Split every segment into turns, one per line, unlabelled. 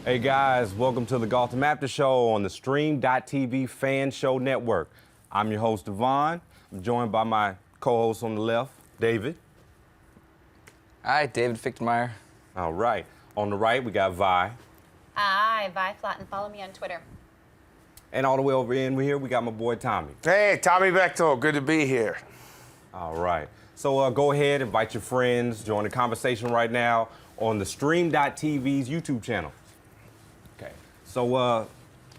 Hey guys, welcome to the Gotham After Show on the theStreamtv fan show network. I'm your host, Devon. I'm joined by my co-host on the left, David.
Hi, David Fichtenmayer.
All right. On the right, we got Vi.
Hi, Vi Flaten. Follow me on Twitter.
And all the way over in here, we got my boy, Tommy.
Hey, Tommy Bechtold. Good to be here.
All right. So go ahead, invite your friends, join the conversation right now on the theStream.tv's YouTube channel. So,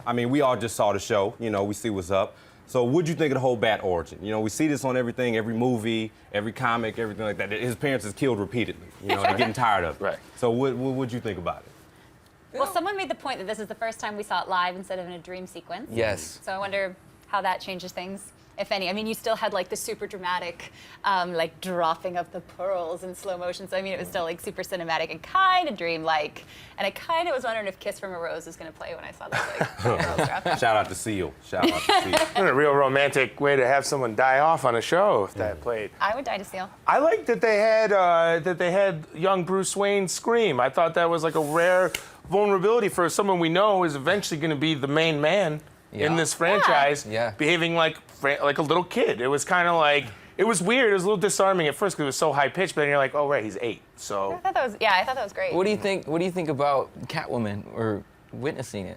I mean, we all just saw the show. You know, we see what's up. So what'd you think of the whole Bat origin? You know, we see this on everything, every movie, every comic, everything like that. His parents is killed repeatedly. You know, they're getting tired of it.
Right.
So what'd you think about it?
Well, someone made the point that this is the first time we saw it live instead of in a dream sequence.
Yes.
So I wonder how that changes things, if any. I mean, you still had like the super dramatic, like dropping of the pearls in slow motion. So I mean, it was still like super cinematic and kind of dream-like. And I kind of was wondering if "Kiss from a Rose" was going to play when I saw that like pearls drop.
Shout out to Seal. Shout out to Seal.
What a real romantic way to have someone die off on a show if that played.
I would die to Seal.
I like that they had young Bruce Wayne scream. I thought that was like a rare vulnerability for someone we know is eventually going to be the main man in this franchise, behaving like a little kid. It was kind of like, it was weird. It was a little disarming at first because it was so high pitched, but then you're like, oh right, he's 8. So
I thought that was great.
What do you think? What do you think about Catwoman or witnessing it?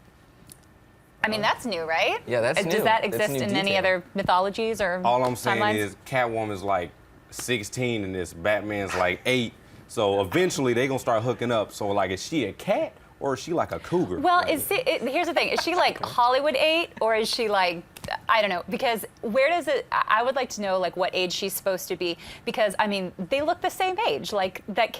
I mean, that's new, right?
Yeah, that's new.
Does that
That's
exist
new
in any
detail.
other mythologies or
All I'm saying
timelines?
is Catwoman's like 16 and this Batman's like 8. So eventually they gonna start hooking up. So like, is she a cat or is she like a cougar?
Well,
Like,
here's the thing. Is she like Hollywood 8 or is she like, I don't know, because where does it, I would like to know like what age she's supposed to be, because I mean, they look the same age. Like that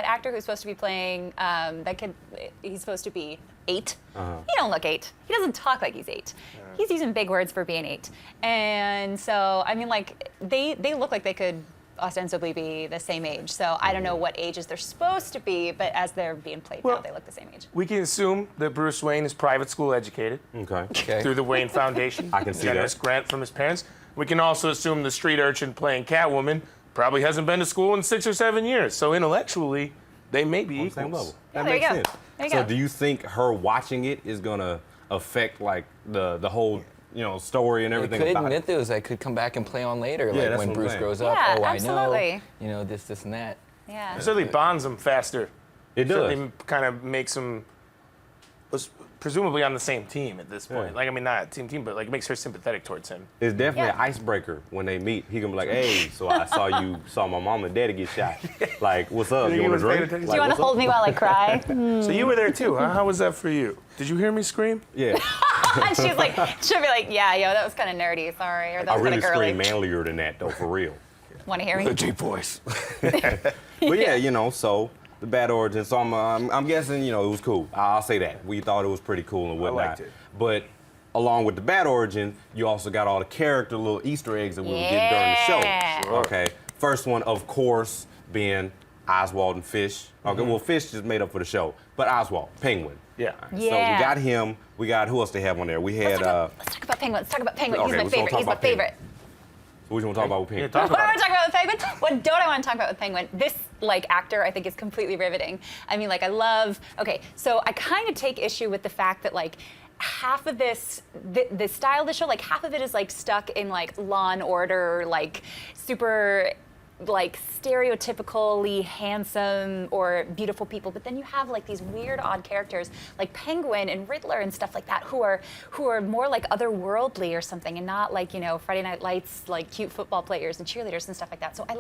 actor who's supposed to be playing, that kid, he's supposed to be 8. He don't look 8. He doesn't talk like he's 8. He's using big words for being 8. And so, I mean, like, they look like they could ostensibly be the same age. So I don't know what ages they're supposed to be, but as they're being played now, they look the same age.
we can assume that Bruce Wayne is private school educated
okay.
through the Wayne Foundation.
I can see
generous
that.
grant from his parents. We can also assume the street urchin playing Catwoman probably hasn't been to school in 6 or 7 years. So intellectually, they may be
On the same
equals.
level.
Yeah,
That
there you
makes
go.
sense.
There you
So
go.
do you think her watching it is gonna affect like the whole story and everything
Could
about
mythos
it?
that could come back and play on later,
Yeah,
like
that's
when
what I'm
Bruce
saying.
grows up.
Yeah,
Oh,
absolutely.
I know. This and that.
Yeah.
It certainly bonds them faster.
It does.
Certainly kind of makes them presumably on the same team at this point.
Yeah.
Like, I mean, not team, but like makes her sympathetic towards him.
It's definitely
Yeah.
an icebreaker when they meet. He gonna be like, "Hey, so I saw my mom and daddy get shot. Like, what's up?
Think
You
he
want a
was paying
drink?
attention?
Do you want to hold me while I cry?
So you were there too, huh? How was that for you? Did you hear me scream?
Yeah,
And she'll be like, yeah, yo, that was kind of nerdy, sorry, or that
I
was
really
kind of girly.
scream manlier than that though, for real.
Want to hear me?
deep voice.
But yeah, so the Bat origin. So I'm guessing, it was cool. I'll say that. We thought it was pretty cool and whatnot.
liked it.
But along with the Bat origin, you also got all the character little Easter eggs that we were getting during the show.
Yeah.
Sure.
Okay. First one, of course, being Oswald and Fish. Okay, well, Fish just made up for the show, but Oswald, Penguin.
Yeah.
So
Yeah.
we got him. We got, who else they have on there? We had,
Let's talk about Penguin. Let's talk about Penguin.
Okay,
He's my
let's talk
favorite. He's my
about Penguin.
favorite.
what do you want to talk about with Penguin?
Yeah, talk
What do I
about
want to talk about with Penguin? What don't I want to talk about with Penguin? This actor I think is completely riveting. I mean, I love. Okay, so I kind of take issue with the fact that half of this, the style of the show, half of it is stuck in Law and Order, super stereotypically handsome or beautiful people, but then you have these weird odd characters like Penguin and Riddler and stuff like that who are more otherworldly or something, and not Friday Night Lights cute football players and cheerleaders and stuff like that. So I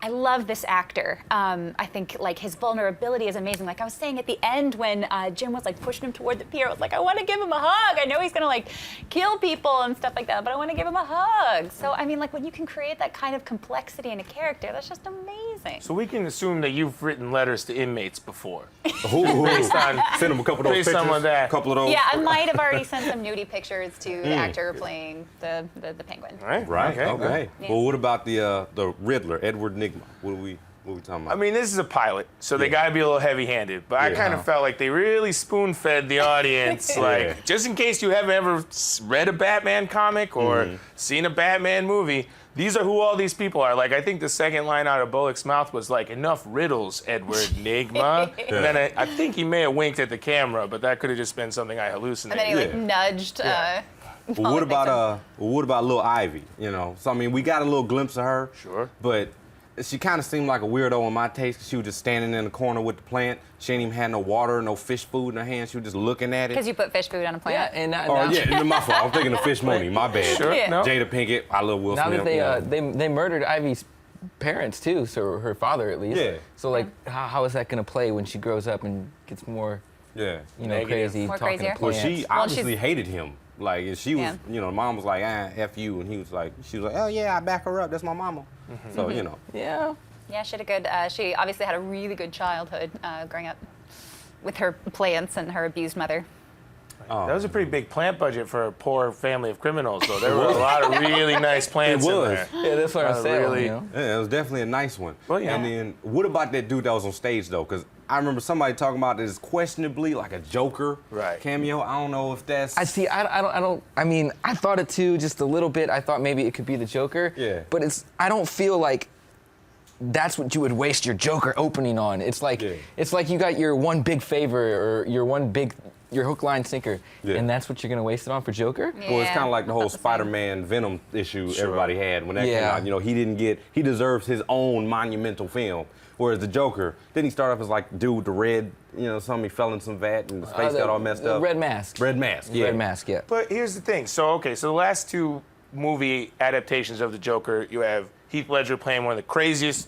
love this actor. I think his vulnerability is amazing. Like I was saying at the end when Jim was pushing him toward the pier, I was like, I want to give him a hug. I know he's gonna kill people and stuff like that, but I want to give him a hug. So I mean, when you can create that kind of complexity in a character, that's just amazing.
So we can assume that you've written letters to inmates before.
Ooh,
Based on
send him a couple of those
based
pictures.
on that.
A couple of those.
Yeah, I might have already sent some nudie pictures to the actor playing the Penguin.
Right.
Right. Okay.
Yeah.
Well, what about the Riddler, Edward Nygma? What do we What we talking about?
I mean, this is a pilot, so they got to be a little heavy-handed. But I kind of felt like they really spoon-fed the audience. Like, just in case you haven't ever read a Batman comic or seen a Batman movie, these are who all these people are. Like, I think the second line out of Bullock's mouth was like, "Enough riddles, Edward Nygma." And then I think he may have winked at the camera, but that could have just been something I hallucinated.
And then he like nudged.
Well, what about Lil Ivy? You know, so I mean, we got a little glimpse of her.
Sure.
But she kind of seemed like a weirdo in my taste. She was just standing in the corner with the plant. She ain't even had no water, no fish food in her hand. She was just looking at it.
Because you put fish food on a plant.
Yeah, and
my fault. I'm thinking of Fish Mooney. My bad.
Sure.
Yeah.
No.
Jada Pinkett. I love Will
now
Smith.
that they murdered Ivy's parents too, so her father at least.
Yeah.
So like, how is that gonna play when she grows up and gets more,
Negative.
crazy,
More
talking
crazier?
to
Well,
plants?
she obviously hated him. Like, and she was,
Yeah.
mom was like, F you. And she was like, oh, yeah, I back her up. That's my mama. So,
Yeah.
Yeah, she had a good. She obviously had a really good childhood growing up with her plants and her abused mother.
That was a pretty big plant budget for a poor family of criminals, though. There were a lot of really nice plants in there.
Yeah, that's what I'm saying.
really-
Yeah, it was definitely a nice one.
Well, yeah.
And then, what about that dude that was on stage, though? Because I remember somebody talking about this questionably like a Joker cameo. I don't know if that's...
I mean, I thought it too, just a little bit. I thought maybe it could be the Joker.
Yeah.
But I don't feel like that's what you would waste your Joker opening on. It's like you got your one big favor or your hook, line, sinker, and that's what you're gonna waste it on for Joker?
Yeah.
Well, it's kind of like the whole
About the same.
Spider-Man Venom issue everybody had when that came
Yeah.
out. He deserves his own monumental film. Whereas the Joker, didn't he start off as like dude with the red, something he fell in some vat and his face got all messed up?
Red mask.
Red mask, yeah.
Red mask, yeah.
But here's the thing. So the last two movie adaptations of the Joker, you have Heath Ledger playing one of the craziest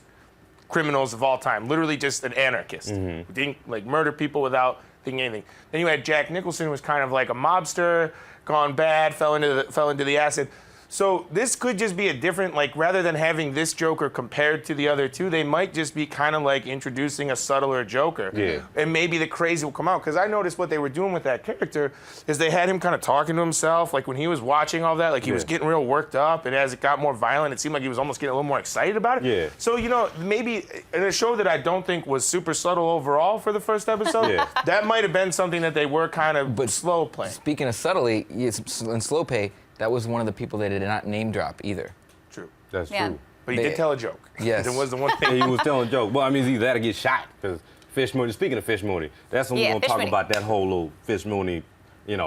criminals of all time, literally just an anarchist. Who didn't murder people without thinking anything. Then you had Jack Nicholson, who was kind of like a mobster, gone bad, fell into the acid. So this could just be a different, rather than having this Joker compared to the other two, they might just be kind of like introducing a subtler Joker.
Yeah.
And maybe the crazy will come out. Because I noticed what they were doing with that character is they had him kind of talking to himself. Like when he was watching all that, he was getting real worked up. And as it got more violent, it seemed like he was almost getting a little more excited about it.
Yeah.
So, maybe in a show that I don't think was super subtle overall for the first episode, that might have been something that they were kind of slow playing.
Speaking of subtly, in slow pay, that was one of the people they did not name drop either.
True.
That's
Yeah.
true.
But he did tell a joke.
Yes.
There was the one thing.
He was telling a joke. Well, I mean, it's either that or get shot. Because Fish Mooney, speaking of Fish Mooney, that's when we're going to
Fish
talk
Mooney.
about that whole little Fish Mooney,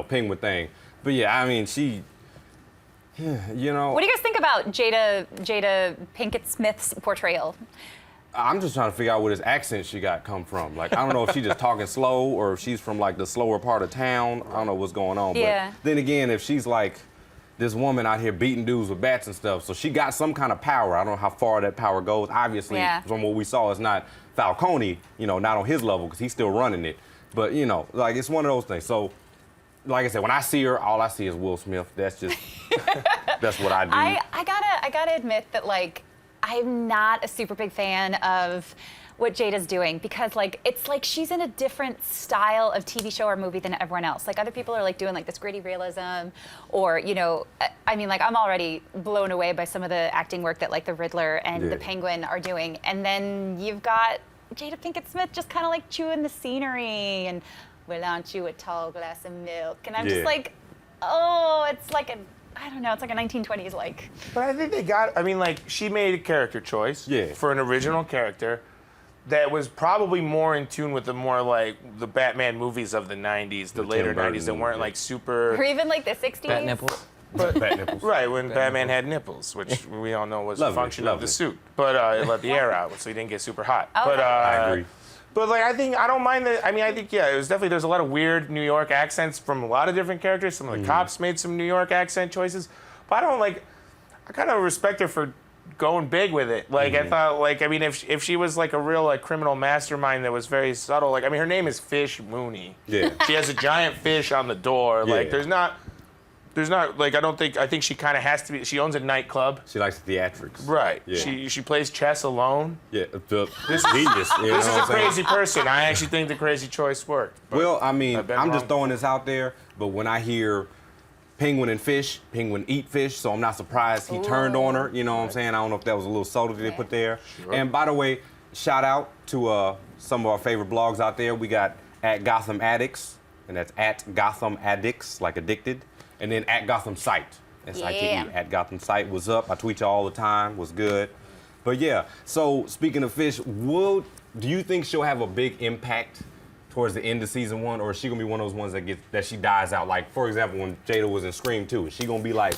penguin thing. But yeah, I mean, she,
What do you guys think about Jada Pinkett Smith's portrayal?
I'm just trying to figure out where this accent she got come from. I don't know if she's just talking slow or if she's from the slower part of town. I don't know what's going on.
Yeah.
But then again, if she's this woman out here beating dudes with bats and stuff, so she got some kind of power. I don't know how far that power goes. Obviously, from what we saw, it's not Falcone, not on his level because he's still running it. But, it's one of those things. So, like I said, when I see her, all I see is Will Smith. That's just, that's what I do.
I gotta admit that I'm not a super big fan of what Jada's doing because it's like she's in a different style of TV show or movie than everyone else. Other people are doing this gritty realism or, I'm already blown away by some of the acting work that the Riddler and the Penguin are doing. And then you've got Jada Pinkett Smith just kind of chewing the scenery and, well, aren't you a tall glass of milk? And I'm just it's I don't know, it's like a 1920s
But I think she made a character choice for an original character that was probably more in tune with the more the Batman movies of the 90s, the later 90s that weren't super...
Or even the 60s.
Bat nipples.
Bat nipples.
Right, when Batman had nipples, which we all know was a function of the suit. But it let the air out, so he didn't get super hot.
Okay.
But
I agree.
But I don't mind that. I think it was definitely, there's a lot of weird New York accents from a lot of different characters. Some of the cops made some New York accent choices. But I kind of respect her for going big with it. I thought, if she was a real I mastermind that was very subtle, her name is Fish Mooney.
Yeah.
She has a giant fish on the door. I think she kind of has to be, she owns a nightclub.
She likes theatrics.
Right.
Yeah.
She plays chess alone.
Yeah, this genius.
This is a crazy person. I actually think the crazy choice worked.
Well, I'm
wrong.
just throwing this out there, but when I hear Penguin and fish, Penguin eat fish, so I'm not surprised he turned on her. You know what I'm saying? I don't know if that was a little subtlety they put there. Sure. And by the way, shout out to some of our favorite blogs out there. We got at Gotham Addicts, and that's at Gotham Addicts, like addicted, and then at Gotham Site, S-I-T-E, at Gotham Site. What's up? I tweet you all the time. What's good? But yeah, so speaking of Fish, do you think she'll have a big impact towards the end of season 1, or is she gonna be one of those ones that she dies out? Like, for example, when Jada was in Scream 2, is she gonna be like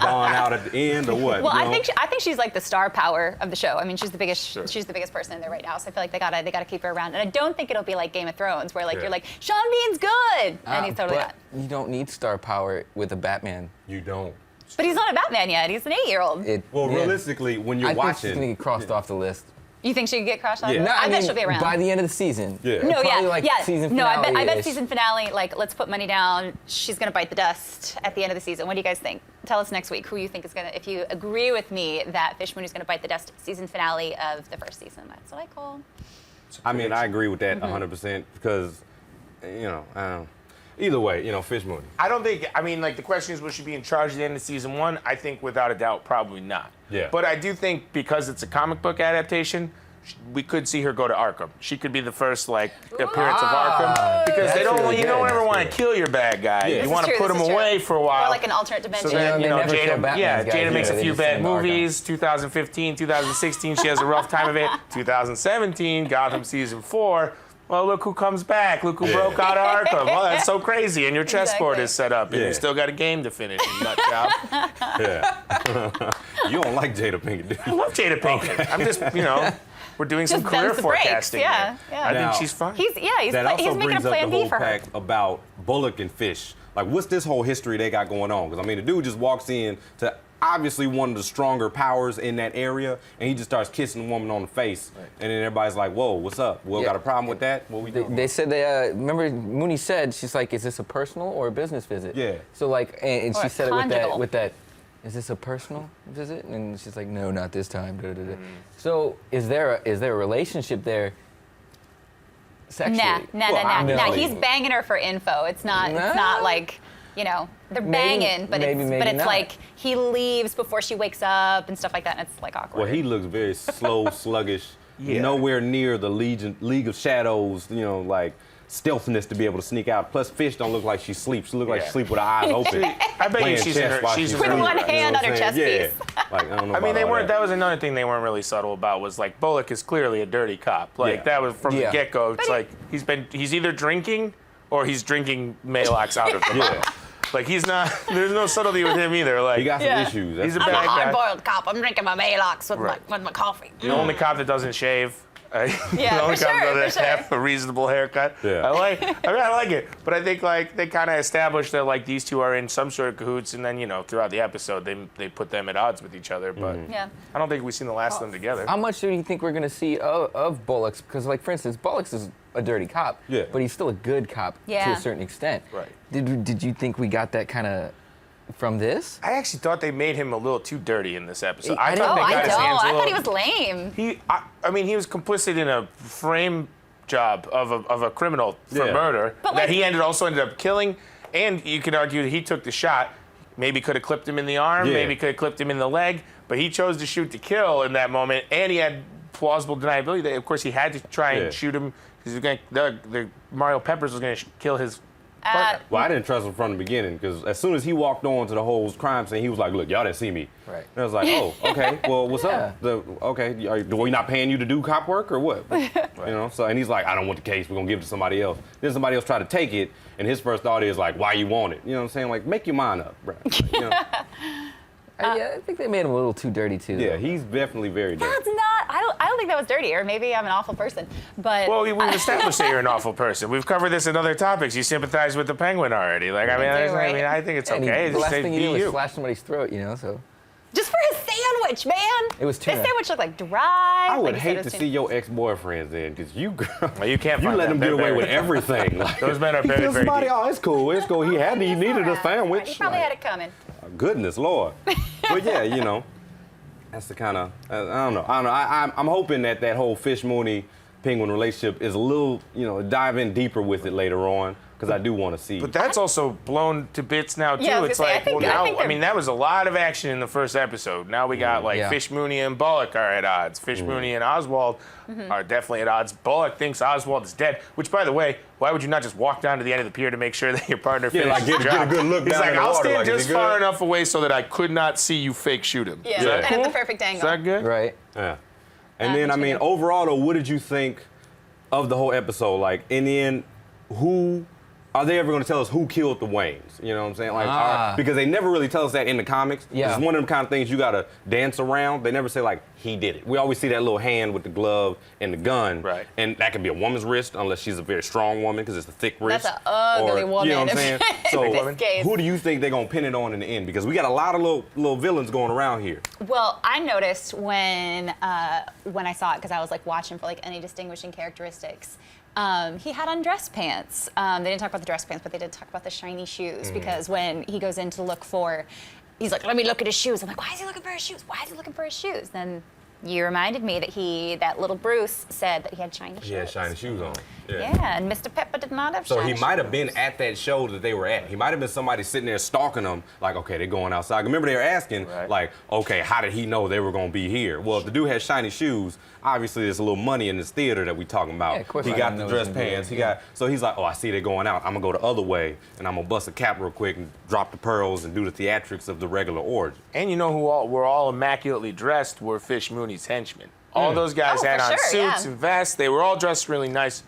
gone out at the end, or what?
Well, I think she's like the star power of the show. I mean, she's the biggest she's the biggest person in there right now. So I feel like they gotta keep her around. And I don't think it'll be like Game of Thrones, where like you're like, Sean Bean's good, and he's totally not.
You don't need star power with a Batman.
You don't.
But he's not a Batman yet. He's an 8-year-old.
Realistically, when you're
I
watching,
think she's gonna get crossed off the list.
You think she could get crossed on?
Yeah.
No,
I bet she'll be around.
By the end of the season.
Yeah.
No,
Probably like season finale.
I bet season finale, like, let's put money down. She's going to bite the dust at the end of the season. What do you guys think? Tell us next week who you think is going to, if you agree with me that Fish Mooney's going to bite the dust season finale of the first season. That's what I call.
I mean, I agree with that 100% because, I don't. Either way, Fish Mooney.
I don't think, the question is, will she be in charge at the end of season 1? I think without a doubt, probably not.
Yeah.
But I do think because it's a comic book adaptation, we could see her go to Arkham. She could be the first, appearance of Arkham. Because you don't ever want to kill your bad guy.
Yeah.
You want to put him away for a while.
Or like an alternate dimension.
So then, Jada makes a few bad
Arkham.
movies. 2015, 2016, she has a rough time of it. 2017, Gotham season 4. Well, look who comes back. Look who broke out of Arkham. Well, that's so crazy. And your chessboard is set up. And you still got a game to finish, you nut job.
Yeah. You don't like Jada Pinkett, do you?
I love Jada Pinkett. I'm just, we're doing some career forecasting.
Yeah.
I think she's fine.
He's making a plan B for her.
About Bullock and Fish. Like, what's this whole history they got going on? Because, the dude just walks in to obviously one of the stronger powers in that area, and he just starts kissing the woman on the face. Right. And then everybody's like, whoa, what's up? Will got a problem with that? What we doing?
They said remember Mooney said, she's like, is this a personal or a business visit?
Yeah.
So and she said
conjugal.
it with that, is this a personal visit? And she's like, no, not this time. So is there a relationship there sexually?
Nah. He's banging her for info. It's not like, they're banging, but it's
not.
like he leaves before she wakes up and stuff like that, and it's like awkward.
Well, he looks very slow, sluggish, nowhere near the League of Shadows, stealthiness to be able to sneak out. Plus, Fish don't look like she sleeps. She look like she sleep with her eyes open.
I bet you she's
with one hand on her chest piece.
I don't know.
That was another thing they weren't really subtle about. Was like Bullock is clearly a dirty cop. That was from the get-go. It's like he's either drinking or he's drinking Maalox out of him. Like he's not. There's no subtlety with him either. Like
he got some issues.
He's a
I'm
bad
a
guy.
hard-boiled cop. I'm drinking my Maalox with my coffee.
The only cop that doesn't shave. The only cop that doesn't have a reasonable haircut.
Yeah.
I like it. But I think they kind of established that these two are in some sort of cahoots, and then throughout the episode they put them at odds with each other. But I don't think we've seen the last of them together.
How much do you think we're gonna see of Bullock's? Because for instance, Bullock's is a dirty cop, but he's still a good cop to a certain extent.
Right.
Did you think we got that kind of from this?
I actually thought they made him a little too dirty in this episode.
I thought he was lame.
He was complicit in a frame job of a criminal for murder that he also ended up killing. And you could argue that he took the shot. Maybe could have clipped him in the arm. Maybe could have clipped him in the leg. But he chose to shoot to kill in that moment. And he had plausible deniability. That, of course, he had to try and shoot him because the Mario Peppers was going to kill his partner.
Well, I didn't trust him from the beginning because as soon as he walked on to the whole crime scene, he was like, "Look, y'all didn't see me."
Right.
And I was like, "Oh, okay. Well, what's up? Are we not paying you to do cop work or what?" So and he's like, "I don't want the case. We're gonna give it to somebody else." Then somebody else tried to take it, and his first thought is like, "Why you want it?" You know what I'm saying? Like, make your mind up, bro.
I think they made him a little too dirty too.
Yeah, he's definitely very dirty.
That's not. I don't think that was dirty, or maybe I'm an awful person. But
we've established that you're an awful person. We've covered this in other topics. You sympathize with the Penguin already. I think it's okay.
The last thing you did was slash somebody's throat, so.
Just for his sandwich, man.
It was tuna.
His sandwich looked like dry.
I would hate to see your ex-boyfriends in, because you
can't.
You let them get away with everything.
Those men are very, very deep.
Oh, it's cool. It's cool. He needed a sandwich.
He probably had it coming.
Goodness Lord. But yeah, that's the kind of, I don't know. I'm hoping that whole Fish Mooney Penguin relationship is a little, dive in deeper with it later on. because I do want to see.
But that's also blown to bits now too.
Yeah,
It's like, well, now I mean, that was a lot of action in the first episode. Now we got like Fish Mooney and Bullock are at odds. Fish Mooney and Oswald are definitely at odds. Bullock thinks Oswald is dead. Which, by the way, why would you not just walk down to the end of the pier to make sure that your partner finishes the job?
Get a good look
He's
down
like,
in the
I'll
water.
stand just far enough away so that I could not see you fake shoot him.
Yeah,
Is that
and
cool?
at the perfect angle.
Is that good?
Right.
Yeah. And then, I mean, overall, though, what did you think of the whole episode? Like, in the end, who are they ever going to tell us who killed the Waynes? You know what I'm saying? Like, because they never really tell us that in the comics.
Yeah.
It's one of them kind of things you got to dance around. They never say, like, he did it. We always see that little hand with the glove and the gun.
Right.
And that could be a woman's wrist, unless she's a very strong woman, because it's a thick wrist.
That's an ugly woman.
You know what I'm saying? So,
case.
who do you think they're going to pin it on in the end? Because we got a lot of little villains going around here.
Well, I noticed when I saw it, because I was like watching for like any distinguishing characteristics. He had on dress pants. They didn't talk about the dress pants, but they did talk about the shiny shoes, because when he goes in to look for, he's like, let me look at his shoes. I'm like, why is he looking for his shoes? Why is he looking for his shoes? Then you reminded me that little Bruce said that he had shiny shoes.
He had shiny shoes on.
Yeah, and Mr. Pepper did not have
so
shiny
he might have
shoes.
been at that show that they were at. He might have been somebody sitting there stalking them, like, okay, they're going outside. Remember, they were asking, like, okay, how did he know they were going to be here? Well, if the dude had shiny shoes, obviously there's a little money in this theater that we talking about.
Yeah, of course
he
I
got
didn't
the
know
dress
he was gonna be
pants.
there.
He got, so he's like, oh, I see they're going out. I'm going to go the other way, and I'm going to bust a cap real quick and drop the pearls and do the theatrics of the regular orgy.
And you know who were all immaculately dressed were Fish Mooney's henchmen. All those guys had on suits and vests. They were all dressed really nice,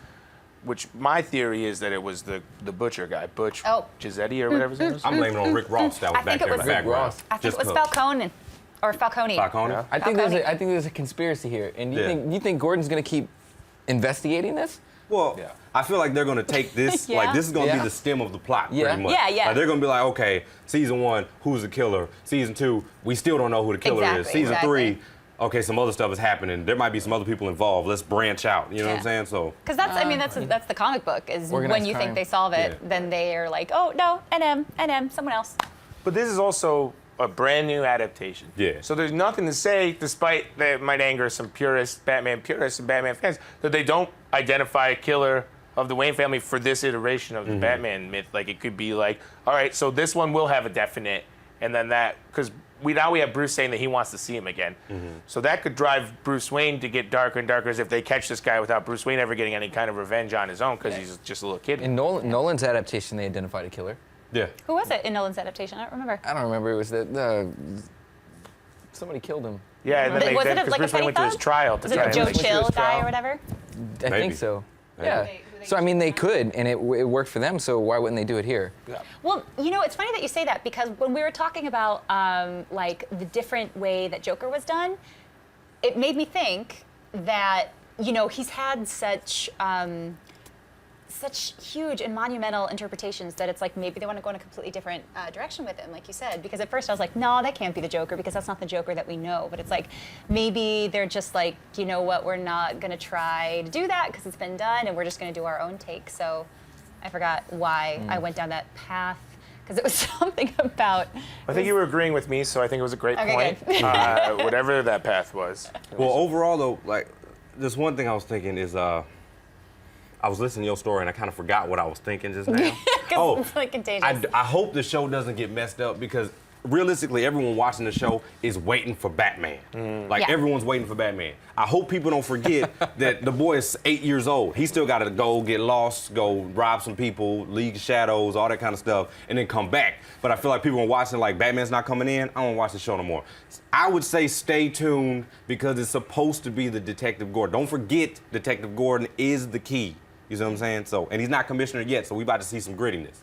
which my theory is that it was the butcher guy, Butch Gizetti or whatever his name was.
I'm blaming on Rick Ross that was back there in the background.
I think it was Falcone. Or Falcone.
Falcone?
Yeah.
I think there's a conspiracy here. And you think Gordon's going to keep investigating this?
Well, I feel like they're going to take this, like, this is going to be the stem of the plot, pretty much.
Yeah.
Like, they're going to be like, okay, season 1, who's the killer? Season 2, we still don't know who the killer is. Season 3, okay, some other stuff is happening. There might be some other people involved. Let's branch out. You know what I'm saying? So.
Because that's the comic book. Is
Organized
when you
crime.
think they solve it, then they are like, oh no, NM, someone else.
But this is also a brand new adaptation.
Yeah.
So there's nothing to say, despite that it might anger some Batman purists and Batman fans, that they don't identify a killer of the Wayne family for this iteration of the Batman myth. Like, it could be like, all right, so this one will have a definite, and then that, because we have Bruce saying that he wants to see him again. So that could drive Bruce Wayne to get darker and darker as if they catch this guy without Bruce Wayne ever getting any kind of revenge on his own, because he's just a little kid.
In Nolan's adaptation, they identified a killer.
Yeah.
Who was it in Nolan's adaptation? I don't remember.
I don't remember. It was somebody killed him.
Yeah, and then
Was it
because
like a
Bruce Wayne
petty
went to his
thug?
trial.
Was it the Joe Chill guy or whatever?
I think so. Yeah. So I mean, they could, and it worked for them. So why wouldn't they do it here?
Well, you know, it's funny that you say that, because when we were talking about like the different way that Joker was done, it made me think that, you know, he's had such huge and monumental interpretations that it's like maybe they want to go in a completely different direction with him, like you said. Because at first I was like, no, that can't be the Joker, because that's not the Joker that we know. But it's like, maybe they're just like, you know what, we're not going to try to do that because it's been done, and we're just going to do our own take. So I forgot why I went down that path, because it was something about...
I think you were agreeing with me, so I think it was a great point. Whatever that path was.
Well, overall, though, like, this one thing I was thinking is, I was listening to your story and I kind of forgot what I was thinking just now.
It's like contagious.
I hope the show doesn't get messed up, because realistically, everyone watching the show is waiting for Batman. Everyone's waiting for Batman. I hope people don't forget that the boy is 8 years old. He still got to go get lost, go rob some people, League of Shadows, all that kind of stuff, and then come back. But I feel like people are watching like Batman's not coming in. I don't watch the show no more. I would say stay tuned, because it's supposed to be the Detective Gordon. Don't forget, Detective Gordon is the key. You see what I'm saying? So, and he's not commissioner yet, so we about to see some grittiness.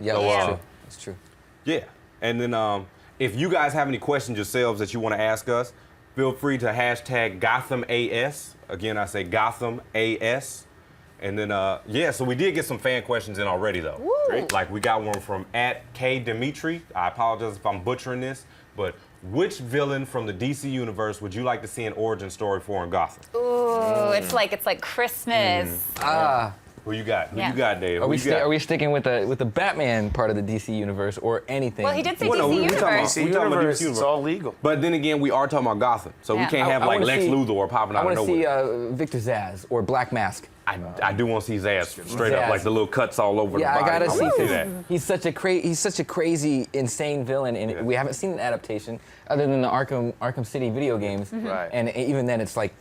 Yeah,
So,
that's true. That's true.
Yeah. And then if you guys have any questions yourselves that you want to ask us, feel free to hashtag GothamAS. Again, I say GothamAS. And then, so we did get some fan questions in already, though.
Great.
Like, we got one from @KDimitri. I apologize if I'm butchering this, but which villain from the DC universe would you like to see an origin story for in Gotham?
Ooh, it's like Christmas.
Who you got? Who you got, Dave?
Are we sticking with the Batman part of the DC universe or anything?
Well, he did say DC universe.
DC universe. It's all legal.
But then again, we are talking about Gotham, so we can't have like Lex Luthor popping out of nowhere.
I want to see Victor Zsasz or Black Mask.
I do want to see Zsasz straight up, like the little cuts all over the body.
Yeah, I gotta see
that.
He's such a crazy, insane villain, and we haven't seen an adaptation other than the Arkham City video games.
Right.
And even then, it's like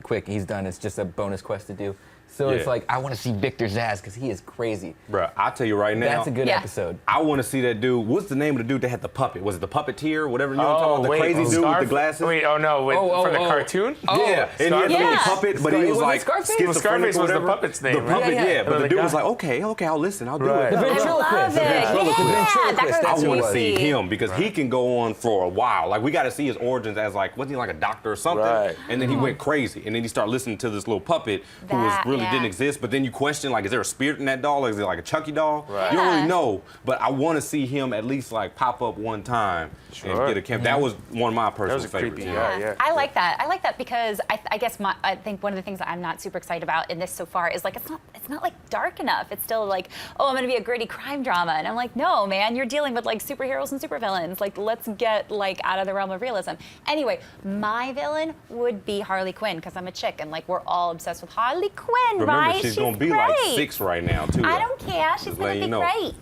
quick, he's done. It's just a bonus quest to do. So it's like, I want to see Victor Zsasz because he is crazy.
Bruh, I'll tell you right now.
That's a good episode.
I want to see that dude. What's the name of the dude that had the puppet? Was it the Puppeteer? Whatever you know what I'm talking about? The crazy dude with the glasses?
Wait, from the cartoon?
Yeah, and he had the little puppet, but he was like
Scarface was the puppet's name,
The puppet, yeah. But the dude was like, okay, I'll listen, I'll do it.
The ventriloquist.
I want to see him because he can go on for a while. Like, we got to see his origins as like, wasn't he like a doctor or something? Right. And then he went crazy. And then he started listening to this little puppet who really didn't exist. But then you question, like, is there a spirit in that doll? Or is it like a Chucky doll? Right. You don't really know. But I want to see him at least like pop up one time and get a camp. That was one of my personal favorites.
Creepy, yeah.
I like that. I like that because I guess I think one of the things that I'm not super excited about in this so far is like it's not like dark enough. It's still like, oh, I'm gonna be a gritty crime drama, and I'm like, no, man, you're dealing with like superheroes and supervillains. Like, let's get like out of the realm of realism. Anyway, my villain would be Harley Quinn because I'm a chick and like we're all obsessed with Harley Quinn, right?
She's gonna be like 6 right now too.
I don't care. She's gonna be great.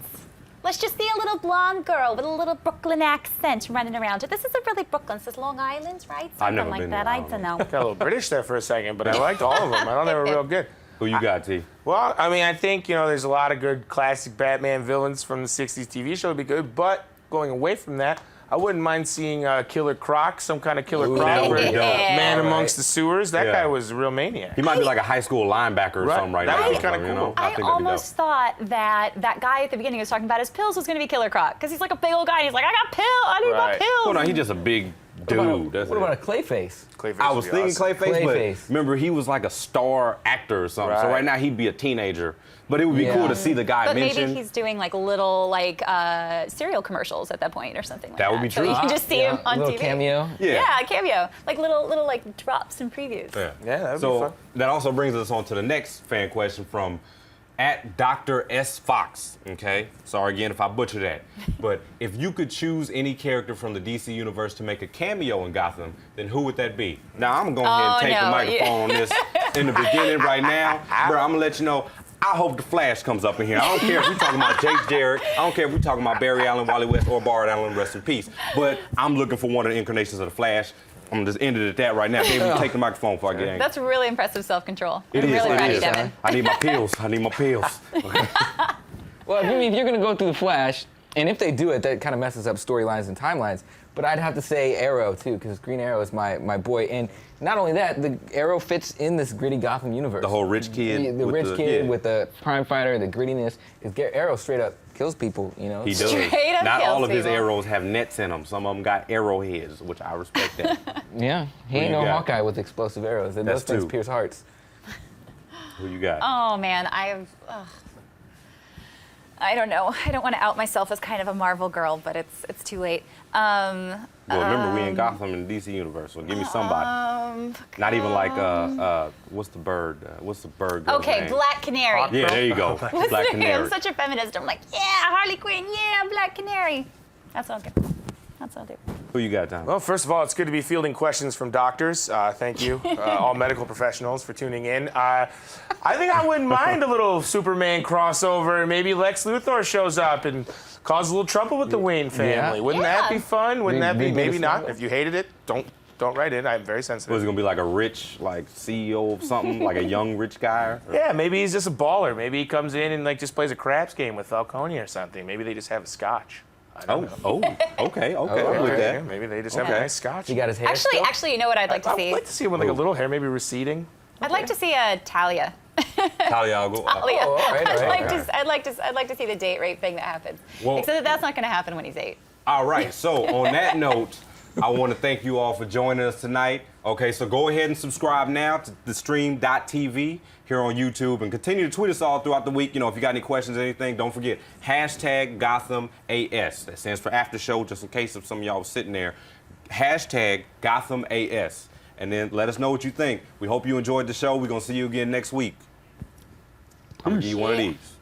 Let's just see a little blonde girl with a little Brooklyn accent running around. This isn't really Brooklyn. This is Long Island, right? Something like that. I don't know.
Got a little British there for a second, but I liked all of them. I thought they were real good.
Who you got, T?
Well, I mean, I think, there's a lot of good classic Batman villains from the 60s TV show would be good, but going away from that, I wouldn't mind seeing Killer Croc, some kind of Killer Croc, man amongst the sewers. That guy was a real maniac.
He might be like a high school linebacker or something right now.
That would be kind of cool.
I almost thought that guy at the beginning who was talking about his pills was going to be Killer Croc because he's like a big old guy. And he's like, I got pills. I need my pills.
Well, no, he's just a big dude.
What about a Clayface?
I was thinking Clayface, but remember, he was like a star actor or something. So right now he'd be a teenager. But it would be cool to see the guy mentioned.
But maybe he's doing like little cereal commercials at that point or something like that.
That would be true.
So you can just see him on
TV. Cameo?
Yeah, cameo. Like little like drops and previews.
Yeah, that would be fun.
That also brings us on to the next fan question from @Dr. S. Fox. Okay? Sorry again if I butcher that. But if you could choose any character from the DC universe to make a cameo in Gotham, then who would that be? Now, I'm going to go ahead and take the microphone on this in the beginning right now. Bro, I'm going to let you know. I hope the Flash comes up in here. I don't care if we're talking about Jake Jarrett. I don't care if we're talking about Barry Allen, Wally West, or Bard Allen, rest in peace. But I'm looking for one of the incarnations of the Flash. I'm going to just end it at that right now. Maybe take the microphone before I get angry.
That's really impressive self-control.
It is.
Really proud of you, Devon.
I need my pills. I need my pills.
Well, if you're going to go through the Flash, and if they do it, that kind of messes up storylines and timelines. But I'd have to say Arrow, too, because Green Arrow is my boy. And not only that, the Arrow fits in this gritty Gotham universe.
The whole rich kid.
The rich kid with the crime fighter, the grittiness. Arrow straight up kills people,
He does.
Straight up
Not
kills
all of his
people.
arrows have nets in them. Some of them got arrowheads, which I respect that.
Yeah, he ain't no Hawkeye with explosive arrows. And those things pierce hearts.
Who you got?
Oh, man. I don't know. I don't want to out myself as kind of a Marvel girl, but it's too late.
Well, remember, we in Gotham in the DC universe, so give me somebody. Not even like, what's the bird? What's the bird girl's
Okay,
name?
Black Canary.
Yeah, there you go. Black Canary.
I'm such a feminist. I'm like, yeah, Harley Quinn, yeah, Black Canary. That's all good. That's all I'll do.
Who you got, Tom?
Well, first of all, it's good to be fielding questions from doctors. Thank you, all medical professionals, for tuning in. I think I wouldn't mind a little Superman crossover. Maybe Lex Luthor shows up and cause a little trouble with the Wayne family.
Yeah.
Wouldn't that be fun? Wouldn't that be? Maybe not.
Smart.
If you hated it, don't write in. I'm very sensitive.
Was it gonna be like a rich, like CEO of something, like a young rich guy?
Yeah, maybe he's just a baller. Maybe he comes in and like just plays a craps game with Falcone or something. Maybe they just have a scotch.
Okay, I'm with that.
Maybe they just have a nice scotch.
He got his hair
Actually, you know what I'd like to see?
I'd like to see him with like a little hair, maybe receding.
I'd like to see a Talia.
Talia al Ghul.
I'd like to see the date rape thing that happens.
Well,
except that that's not going to happen when he's 8.
All right. So on that note, I want to thank you all for joining us tonight. Okay, so go ahead and subscribe now to theStream.tv here on YouTube and continue to tweet us all throughout the week. You know, if you got any questions or anything, don't forget #GothamAS. That stands for After Show, just in case if some of y'all was sitting there. #GothamAS. And then let us know what you think. We hope you enjoyed the show. We're going to see you again next week. I'm gonna give you one of these.